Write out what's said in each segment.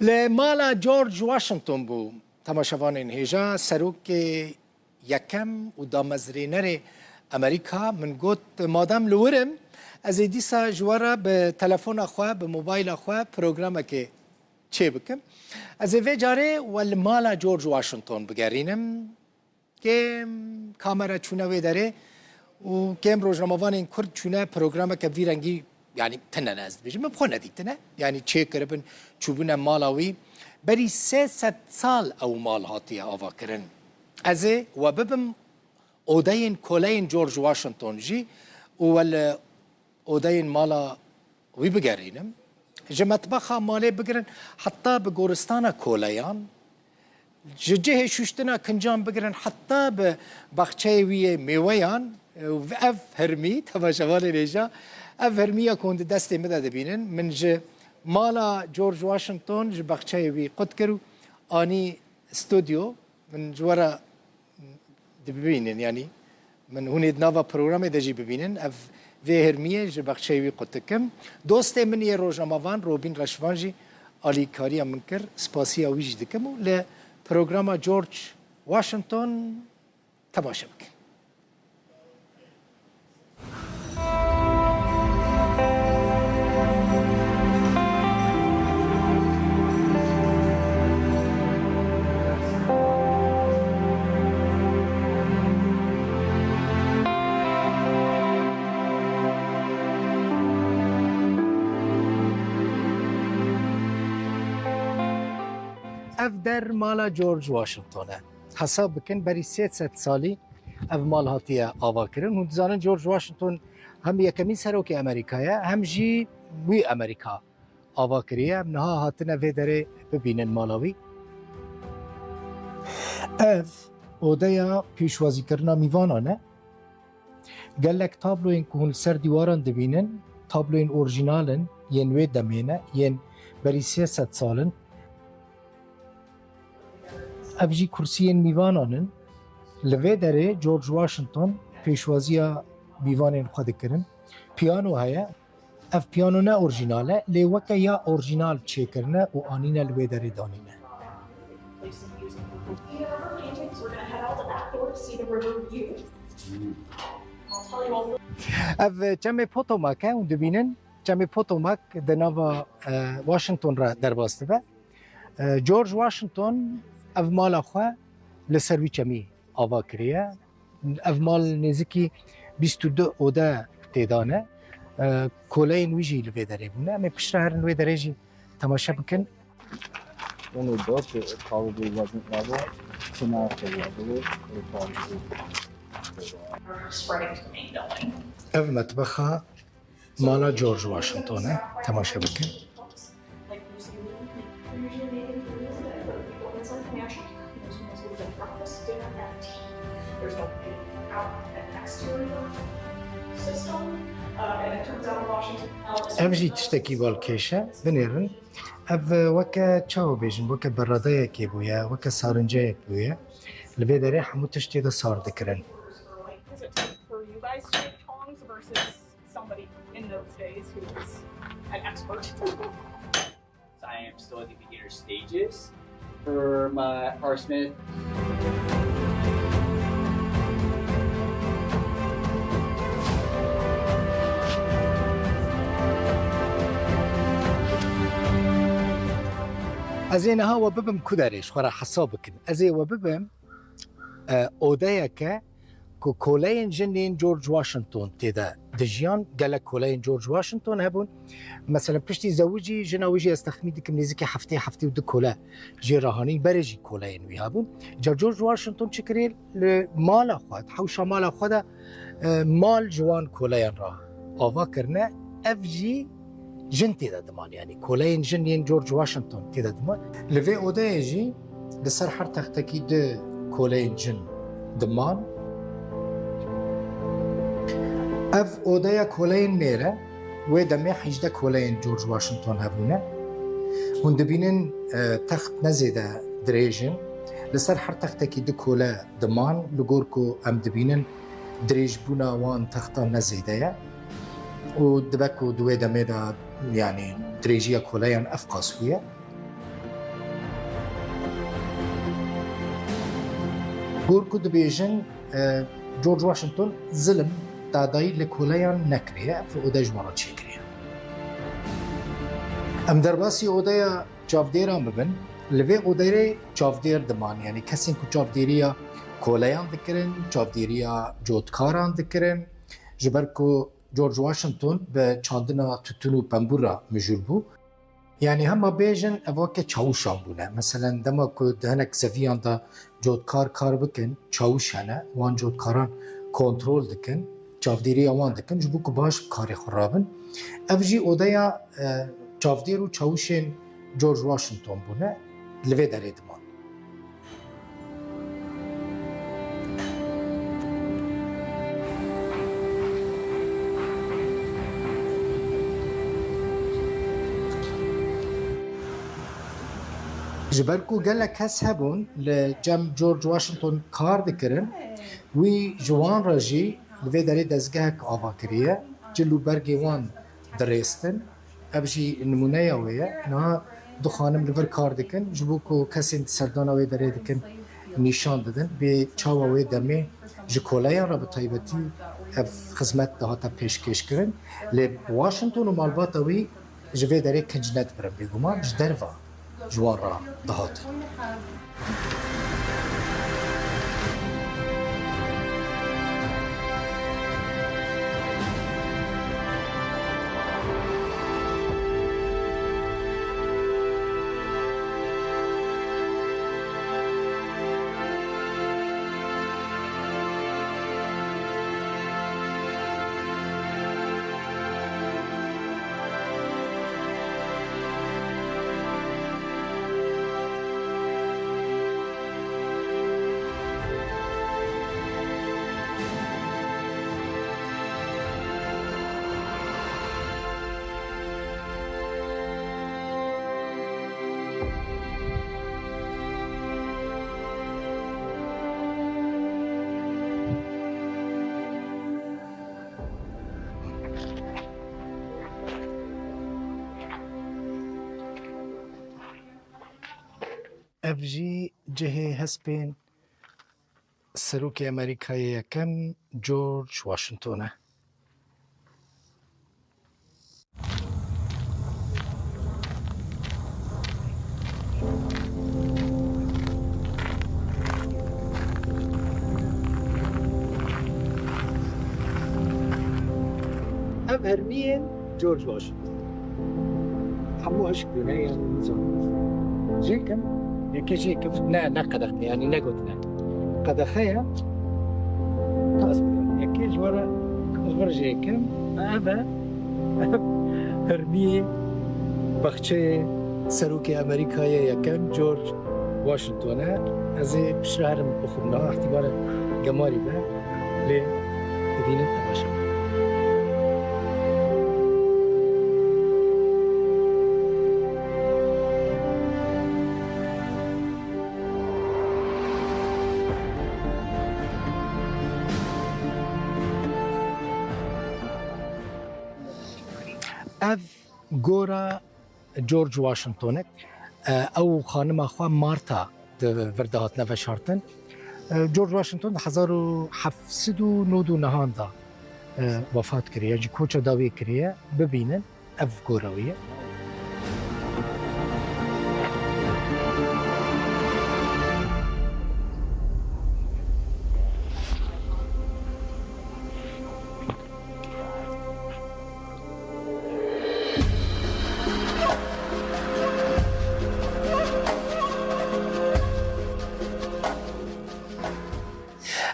لمالا جورج واشنطن بو تماشاوانین هیجا سروک یکم و دامزرینر امریکا من گوت مادام لورم از دیسا جوارا به تلفن خواه به موبایل خواه پروگرام که چه بکم از وی جاره والمالا جورج واشنطن بگرینم که کامرا چونه وی داره و کم روزنامه‌وان کرد چونه پروگرام که ویرنگی yani tenne nez dibêjim me xwe nedîtine yani çê kiribin çûbûne mala wî berî 300 sal ew mal hatiye avakirin ez ê we bibim odeyên koleyên George Washington jî û wel odeyên mala wî bigerînim ji metbexa malê bigirin heta bi goristana koleyan ji cihê şûştina kincan bigirin heta bi baxçeyê wî yê mêweyan ev hirmî temaşevanê rêja ev hermiya kund destê me de dibînin min ji mala George Washington ji baxçeyê wî qut kir û anî stûdyo min ji we re dibînin yanî min hûnê di nava programê de jî bibînin ev vê hermiyê ji baxçeyê wî qut dikim dostê min yê rojnamevan Robîn Reşvan jî alîkariya min kir spasiya wî jî dikim û li programa George Washington temaşe bikin. ev der mala George Washington'e. Hesab bikin berî 300 salî ev mal hatiye avakirin. Hûn dizanin George Washington hem yekemîn serokê Amerîkaya hem jî wî Amerîka avakiriye. Em niha hatine vê derê bibînin mala wî. Ev odeya pêşwazîkirina mîvanan e. Gelek tabloyên ku hûn ser dîwaran dibînin, tabloyên orjînalin yên wê demê ne, yên berî 300 salin. ev jî kursiyên mîvanan in li vê derê George Washington pêşwaziya mîvanên xwe dikirin piyano heye ev piyano ne orjînal e lê weke ya orjînal çêkirine û anîne li vê derê danîne ev çemê Potomac e hûn dibînin çemê Potomac di nava Washington re derbas dibe George Washington ev mala xwe li ser wî çemî ava kiriye. Ev mal nêzîkî 22 ode têdane. Koleyên wî jî li vê derê bûne. Em ê piştre herin wê derê jî temaşe bikin. Ev metbexa mala George Washington e. Temaşe bikin. There's no out and exterior system, and it turns out in Washington. Ev jî tiştekî balkêş e binêrin ev weke çawa bêjin weke beradayekê bûye weke sarinceyek bûye li vê derê hemû tiştê de sar dikirin. I am still at the beginner stages for my Parsmith. Ez ê niha we bibim ku derê ji xwe re hesa bikin. Ez ê we bibim odeyeke ku koleyên jinên George Washington têde dijiyan gelek koleyên George Washington hebûn. Mesela piştî zewicî jina wî jî ez texmîn dikim nêzîkî heftê û du kole jê rahanîn berê jî koleyên wî hebûn. Ca George Washington çi kirî li mala xwe hewşa mala xwe de mal ji wan koleyan re ava kirine ev jî jin têde diman yani koleyên jin yên George Washington têde diman li vê odeyê jî li ser her textekî du koleyên jin diman ev odeya koleyên mêre wê demê 18 koleyên George Washington hebûne hûn dibînin text nezêde dirêjin li ser her textekî du kole diman li gor ku em dibînin dirêjbûna wan texta nezêde ye û dibe ku di wê demê de yani درێژیە کۆلەیان ئەف قاسوویە گور کو دبیجن جورج واشنطن ظلم دادایی لکولیان نکریه و اوده جوارا چی کریه. ام درباسی اوده چافدیران ببن لوی اوده چافدیر دمان یعنی کسی که چافدیریا کولیان دکرن چافدیریا جودکاران دکرن جبر کو جورج واشنطن به چاندنا توتونو پنبورا مجور بو يعني هم بيجن اواك تشاوشان بونا مثلا دما كو دهنك زفيان دا جودكار كار بكن تشاوش هنا وان جودكاران كنترول دكن چافديري اوان دكن جبو كو باش كاري خرابن افجي اودايا چافديرو تشاوشين جورج واشنطن بونا لوي داري دمان جبركو قال لك هس هبون لجم جورج واشنطن كار دكرن وي جوان راجي لفي داري دزگهك آواكرية جلو برگي وان دريستن ابجي نمونية ويا نا دو خانم لفر كار دكن جبوكو كسين سردانا وي داري دكن نشان دادن بي چاوا وي دمي جكولايا را بطيبتي اف خدمت دهاتا پیشکش کرن لی واشنطن و مالباتا وي جوي داري كنجنت برن بيگوما جدروا جوان را دهات. افجي جهي هسبين سروكي امريكايا كم جورج واشنطن اب هرمين جورج واشنطن حموهش بنايا نظام جيكم يكيجي كيف نا قدخ يعني نقطنا قدخيا تصبر يكيج ورا غرجي كم هذا هرمي بخشي سروكي امريكايا يكم جورج واشنطن ازي بشهر بخرنا احتمال جماري به ل دينا تماشا اف گورا جورج واشنطن او خانم اخوا مارتا وردهات نوشارتن جورج واشنطن 1799 دا وفات کریه جی کوچا داوی کریه ببینن اف گوراویه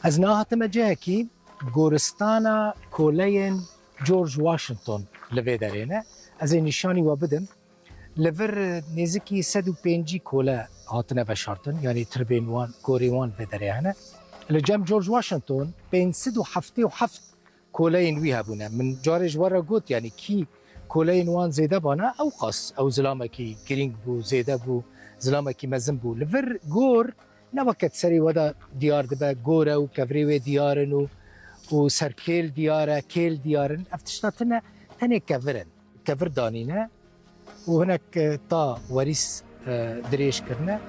از ناهاتم جاكي گورستانا كولين جورج واشنطن لفي دارينا از نشاني وبدم لفر نزكي 105 كولا هاتنا بشارتن يعني تربين وان كوري وان في دارينا لجام جورج واشنطن بين 107 كولين ويها بونا من جارج ورا قوت يعني كي كولين وان زيدا بانا او قص او زلامكي جرينج بو زيدا بو زلامكي مزن بو لفر غور نوكت سري ودا ديار دبا غورا وكفريوي ديارن وسركيل ديارة كيل ديارن افتشتاتنا تاني كفر دانينا وهناك طا وريس دريش كرنا